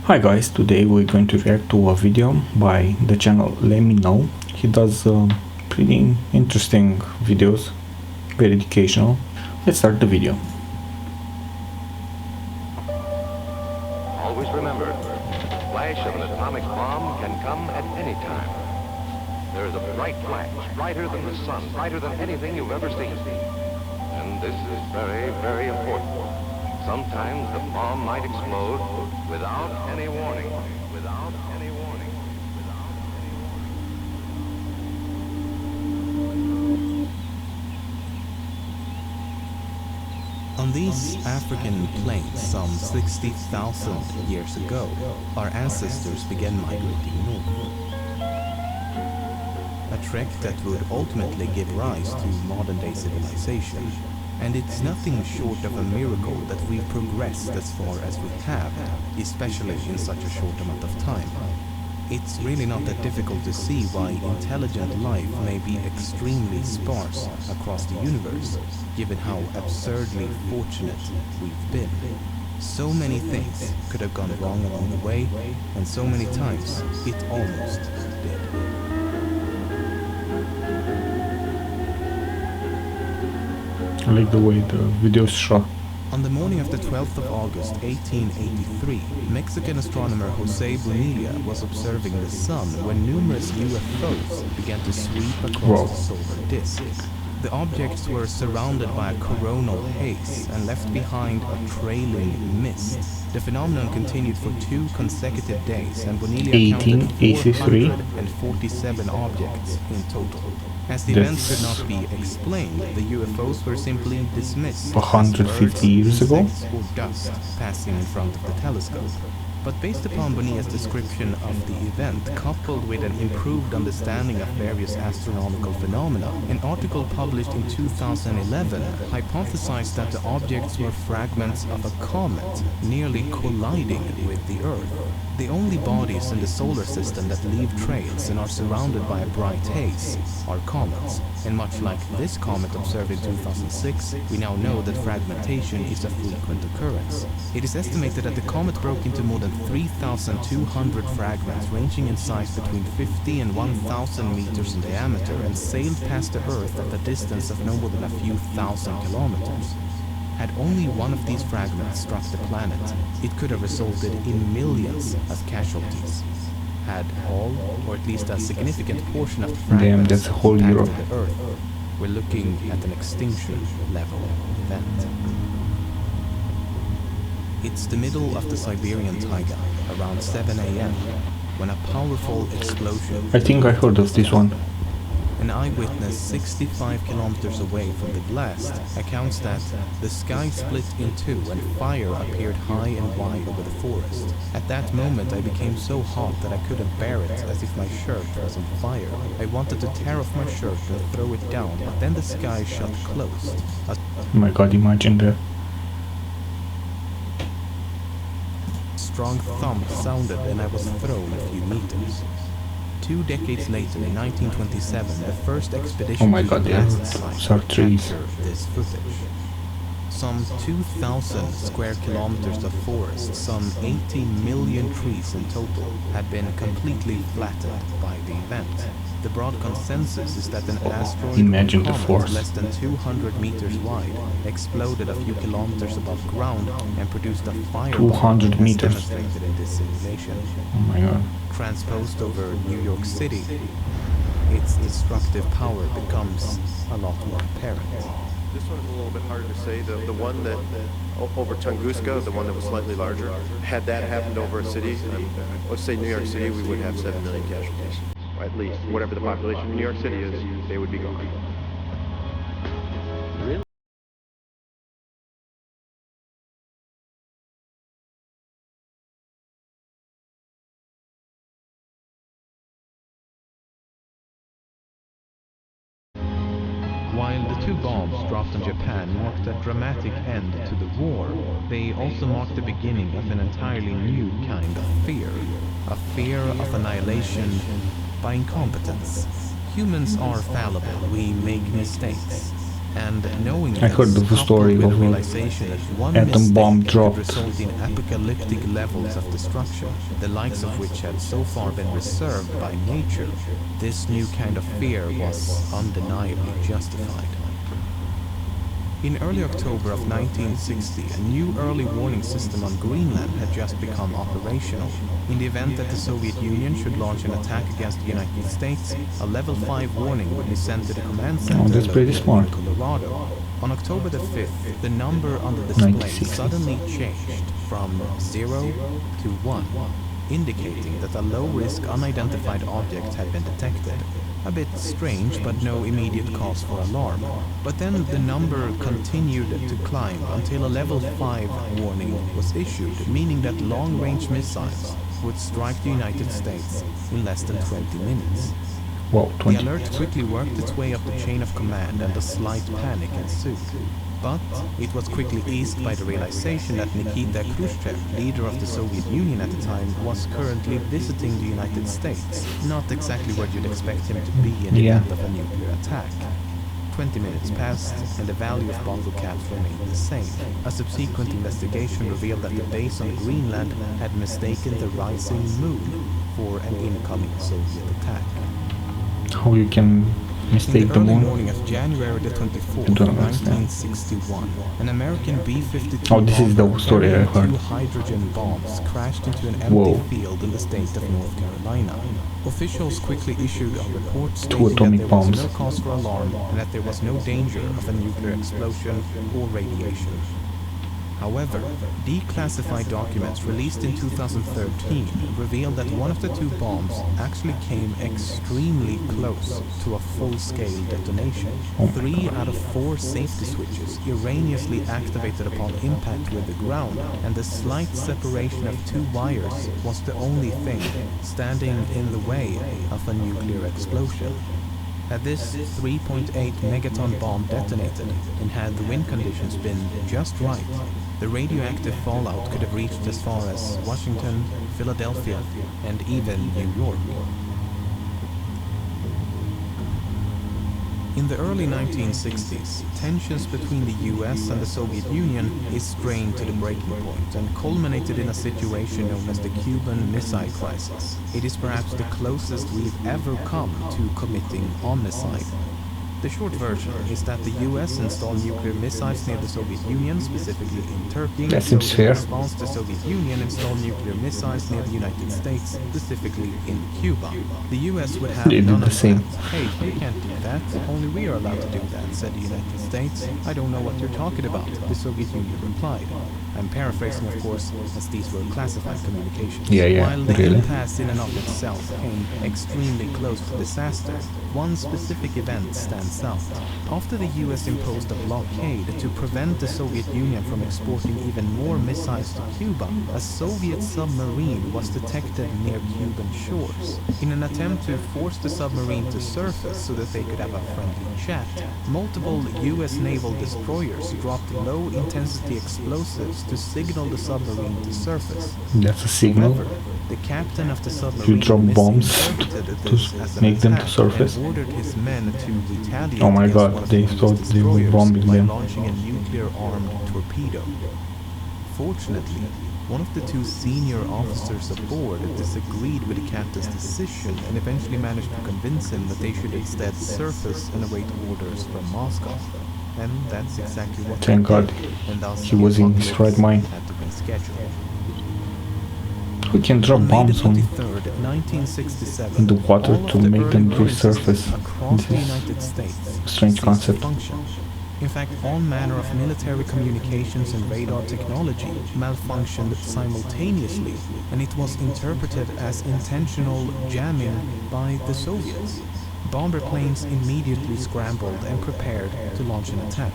Hi guys, today we're going to react to a video by the channel Lemmino. He does pretty interesting videos, very educational. Let's start the video. Always remember, the flash of an atomic bomb can come at any time. There is a bright flash, brighter than the sun, brighter than anything you've ever seen. And this is very, very important. Sometimes the bomb might explode without any warning. Without any warning. Without any warning. On these African plains some 60,000 years ago, our ancestors began migrating north. A trek that would ultimately give rise to modern-day civilization. And it's nothing short of a miracle that we've progressed as far as we have, especially in such a short amount of time. It's really not that difficult to see why intelligent life may be extremely sparse across the universe, given how absurdly fortunate we've been. So many things could have gone wrong along the way, and so many times it almost did. I like the way the video is shot. On the morning of the 12th of August 1883, Mexican astronomer Jose Bonilla was observing the sun when numerous UFOs began to sweep across the solar disk. The objects were surrounded by a coronal haze and left behind a trailing mist. The phenomenon continued for 2 consecutive days, and Bonilla counted 447 objects in total. As the events could not be explained, the UFOs were simply dismissed 150 years ago? Or dust passing in front of the telescope. But based upon Bonilla's description of the event, coupled with an improved understanding of various astronomical phenomena, an article published in 2011 hypothesized that the objects were fragments of a comet nearly colliding with the Earth. The only bodies in the solar system that leave trails and are surrounded by a bright haze are comets. And much like this comet observed in 2006, we now know that fragmentation is a frequent occurrence. It is estimated that the comet broke into more than 3,200 fragments ranging in size between 50 and 1,000 meters in diameter and sailed past the Earth at a distance of no more than a few thousand kilometers. Had only one of these fragments struck the planet, it could have resulted in millions of casualties. Had all, or at least a significant portion of the fragments that's a whole Europe. impacted the Earth, we're looking at an extinction level event. It's the middle of the Siberian taiga, around 7 a.m., when a powerful explosion... I think I heard of this one. An eyewitness 65 kilometers away from the blast accounts that the sky split in two and fire appeared high and wide over the forest. At that moment I became so hot that I couldn't bear it, as if my shirt was on fire. I wanted to tear off my shirt and throw it down, but then the sky shut closed. Oh my god, imagine that. Strong thump sounded and I was thrown a few meters. 2 decades later, in 1927, the first expedition to the blast site captured this footage. Some 2,000 square kilometers of forest, some 80 million trees in total, had been completely flattened by the event. The broad consensus is that an asteroid less than 200 meters wide exploded a few kilometers above ground and produced a fireball 200 meters. demonstrated in this simulation. Oh my god. Transposed over New York City, its destructive power becomes a lot more apparent. This one's a little bit harder to say. The one that over Tunguska, the one that was slightly larger, had that happened over a city, let's say New York City, we would have 7 million casualties. At least, whatever the population of New York City is, they would be gone. Really? While the 2 bombs dropped on Japan marked a dramatic end to the war, they also marked the beginning of an entirely new kind of fear. A fear of annihilation by incompetence. Humans are fallible, we make mistakes. And knowing I heard this, of the coupled story with of the a realization that one atom mistake bomb could dropped. result in apocalyptic levels of destruction, the likes of which had so far been reserved by nature, this new kind of fear was undeniably justified. In early October of 1960, a new early warning system on Greenland had just become operational. In the event that the Soviet Union should launch an attack against the United States, a level 5 warning would be sent to the command center that's pretty located smart. in Colorado. On October the 5th, the number on the display 1960. suddenly changed from 0 to 1, indicating that a low-risk unidentified object had been detected. A bit strange, but no immediate cause for alarm. But then the number continued to climb until a level 5 warning was issued, meaning that long-range missiles would strike the United States in less than 20 minutes. Wow, The 20. alert quickly worked its way up the chain of command and a slight panic ensued. But it was quickly eased by the realization that Nikita Khrushchev, leader of the Soviet Union at the time, was currently visiting the United States, not exactly where you'd expect him to be in the Yeah. event of a nuclear attack. 20 minutes passed, and the value of bottle caps remained the same. A subsequent investigation revealed that the base on Greenland had mistaken the rising moon for an incoming Soviet attack. How you can In mistake the the early moon? morning of January the 24th, I don't understand. 1961, an American B-52 Oh, this is the bomber story I carrying heard. 2 hydrogen bombs crashed into an empty Whoa. field in the state of North Carolina. Officials quickly issued a report 2 stating that atomic there bombs. was no cause for alarm and that there was no danger of a nuclear explosion or radiation. However, declassified documents released in 2013 revealed that one of the 2 bombs actually came extremely close to a full-scale detonation. Oh my 3 out of 4 safety switches erroneously activated upon impact with the ground, and the slight separation of 2 wires was the only thing standing in the way of a nuclear explosion. Had this 3.8 megaton bomb detonated, and had the wind conditions been just right, the radioactive fallout could have reached as far as Washington, Philadelphia, and even New York. In the early 1960s, tensions between the US and the Soviet Union is strained to the breaking point and culminated in a situation known as the Cuban Missile Crisis. It is perhaps the closest we've ever come to committing homicide. The short version is that the US installed nuclear missiles near the Soviet Union, specifically in Turkey. That seems so fair. In response, the Soviet Union installed nuclear missiles near the United States, specifically in Cuba. The US would have They did none the of same. that. Hey, you can't do that. Only we are allowed to do that, said the United States. I don't know what you're talking about, the Soviet Union replied. I'm paraphrasing, of course, as these were classified communications. Yeah, While the really. impasse in and of itself came extremely close to disaster, one specific event stands out. After the US imposed a blockade to prevent the Soviet Union from exporting even more missiles to Cuba, a Soviet submarine was detected near Cuban shores. In an attempt to force the submarine to surface so that they could have a friendly chat, multiple US naval destroyers dropped low-intensity explosives to signal the submarine to surface. That's a signal. However, the captain of the submarine You drop bombs misinterpreted to this as an make them to attack surface. and ordered his men to retaliate Oh my against God, one of they the thought they were destroyers bombing by them. launching a nuclear-armed torpedo. Fortunately, one of the 2 senior officers aboard disagreed with the captain's decision and eventually managed to convince him that they should instead surface and await orders from Moscow. And that's exactly what Thank they God did, and thus he was in his right mind. had to be scheduled. We can drop On May the bombs on 23rd, 1967, in the water all of to the make them early warning resurface. systems across This the is United States a strange ceased to concept. function. In fact, all manner of military communications and radar technology malfunctioned simultaneously, and it was interpreted as intentional jamming by the Soviets. Bomber planes immediately scrambled and prepared to launch an attack.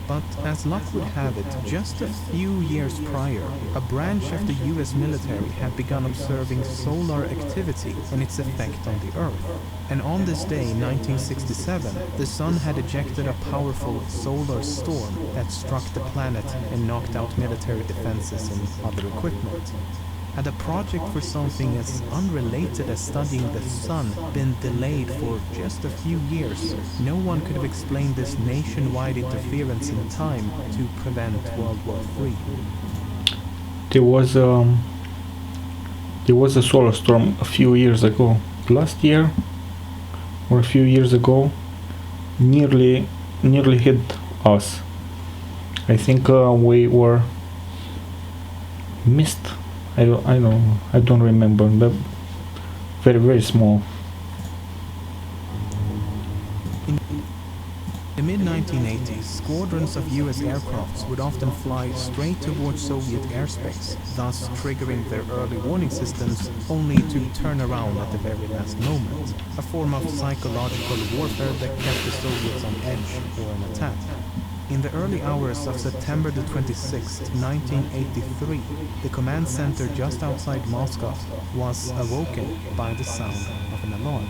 But as luck would have it, just a few years prior, a branch of the US military had begun observing solar activity and its effect on the Earth. And on this day, 1967, the sun had ejected a powerful solar storm that struck the planet and knocked out military defenses and other equipment. Had a project for something as unrelated as studying the sun been delayed for just a few years, no one could have explained this nationwide interference in time to prevent World War III. There was a solar storm a few years ago, last year or a few years ago, nearly hit us. I think we were missed. I don't remember, but very small. In the mid-1980s, squadrons of US aircrafts would often fly straight towards Soviet airspace, thus triggering their early warning systems only to turn around at the very last moment, a form of psychological warfare that kept the Soviets on edge for an attack. In the early hours of September the 26th, 1983, the command center just outside Moscow was awoken by the sound of an alarm.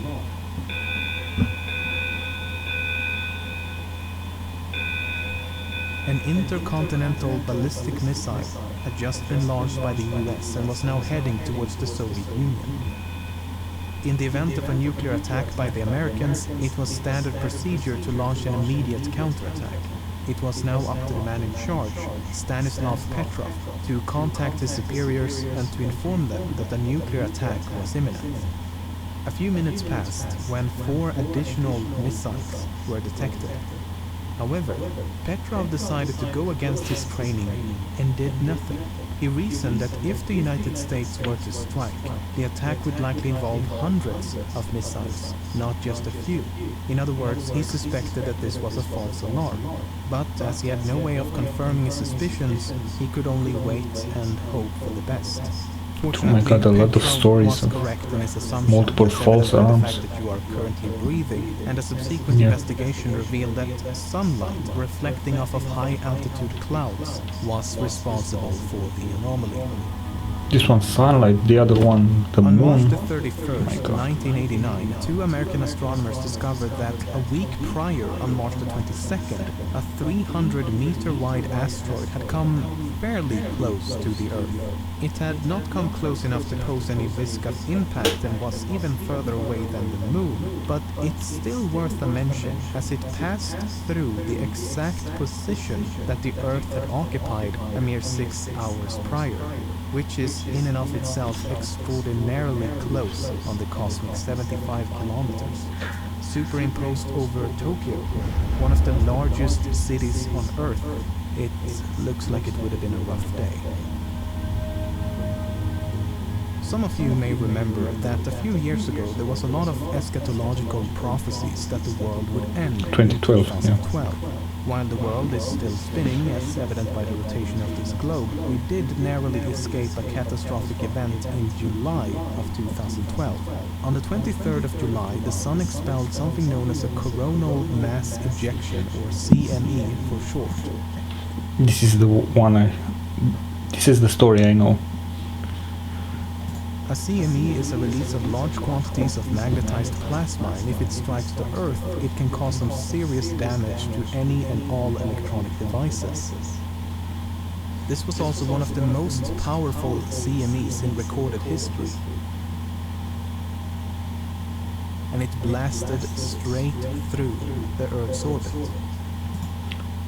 An intercontinental ballistic missile had just been launched by the US and was now heading towards the Soviet Union. In the event of a nuclear attack by the Americans, it was standard procedure to launch an immediate counterattack. It was now up to the man in charge, Stanislav Petrov, to contact his superiors and to inform them that a nuclear attack was imminent. A few minutes passed when 4 additional missiles were detected. However, Petrov decided to go against his training and did nothing. He reasoned that if the United States were to strike, the attack would likely involve hundreds of missiles, not just a few. In other words, he suspected that this was a false alarm. But as he had no way of confirming his suspicions, he could only wait and hope for the best. Oh my god, a lot of stories of multiple false alarms. That you are currently breathing, and a subsequent investigation revealed that sunlight reflecting off of high altitude clouds was responsible for the anomaly. This one's sunlight, the other one the On March moon. the 31st, 1989, 2 American astronomers discovered that a week prior, on March the 22nd, a 300-meter wide asteroid had come fairly close to the Earth. It had not come close enough to pose any viscous impact and was even further away than the Moon, but it's still worth a mention as it passed through the exact position that the Earth had occupied a mere 6 hours prior, which is in and of itself extraordinarily close on the cosmic 75 kilometers. Superimposed over Tokyo, one of the largest cities on Earth, it looks like it would have been a rough day. Some of you may remember that a few years ago there was a lot of eschatological prophecies that the world would end 2012, in 2012. While the world is still spinning, as evident by the rotation of this globe, we did narrowly escape a catastrophic event in July of 2012. On the 23rd of July, the Sun expelled something known as a coronal mass ejection, or CME for short. This is this is the story I know. A CME is a release of large quantities of magnetized plasma, and if it strikes the Earth, it can cause some serious damage to any and all electronic devices. This was also one of the most powerful CMEs in recorded history. And it blasted straight through the Earth's orbit.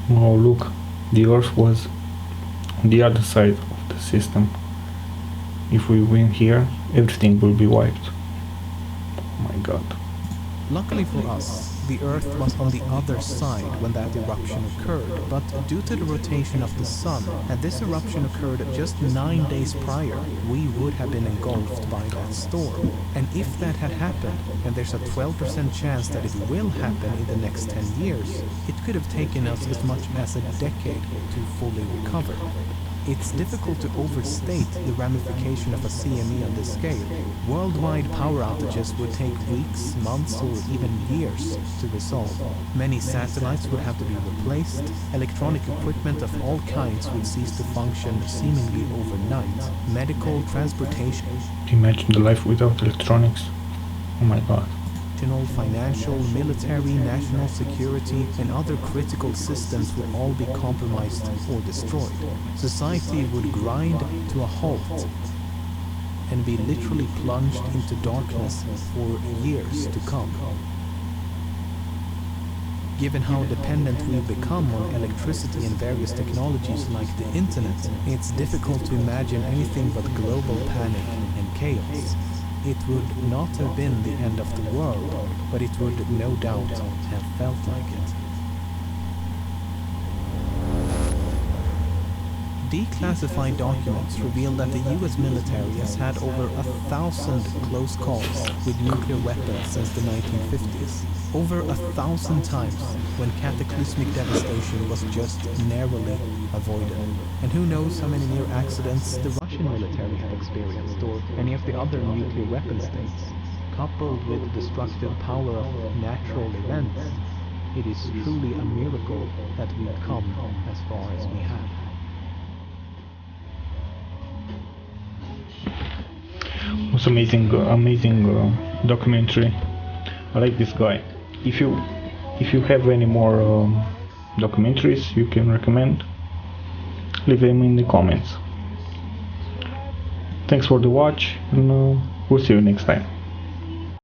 Oh look, the Earth was on the other side of the system. If we win here, everything will be wiped. Oh my god. Luckily for us, the Earth was on the other side when that eruption occurred, but due to the rotation of the Sun, had this eruption occurred just 9 days prior, we would have been engulfed by that storm. And if that had happened, and there's a 12% chance that it will happen in the next 10 years, it could have taken us as much as a decade to fully recover. It's difficult to overstate the ramification of a CME on this scale. Worldwide power outages would take weeks, months, or even years to resolve. Many satellites would have to be replaced. Electronic equipment of all kinds would cease to function seemingly overnight. Medical, transportation, Imagine the life without electronics. Oh my god. financial, military, national security, and other critical systems would all be compromised or destroyed. Society would grind to a halt. and be literally plunged into darkness for years to come. Given how dependent we've become on electricity and various technologies like the internet, it's difficult to imagine anything but global panic and chaos. It would not have been the end of the world, but it would no doubt have felt like it. Declassified documents reveal that the US military has had over 1,000 close calls with nuclear weapons since the 1950s. Over 1,000 times when cataclysmic devastation was just narrowly avoided. And who knows how many near accidents the Russian military have experienced, or any of the other nuclear weapon states. Coupled with the destructive power of natural events, it is truly a miracle that we've come as far as we have. It was amazing documentary. I like this guy. If you have any more documentaries you can recommend, leave them in the comments. Thanks for the watch, and we'll see you next time.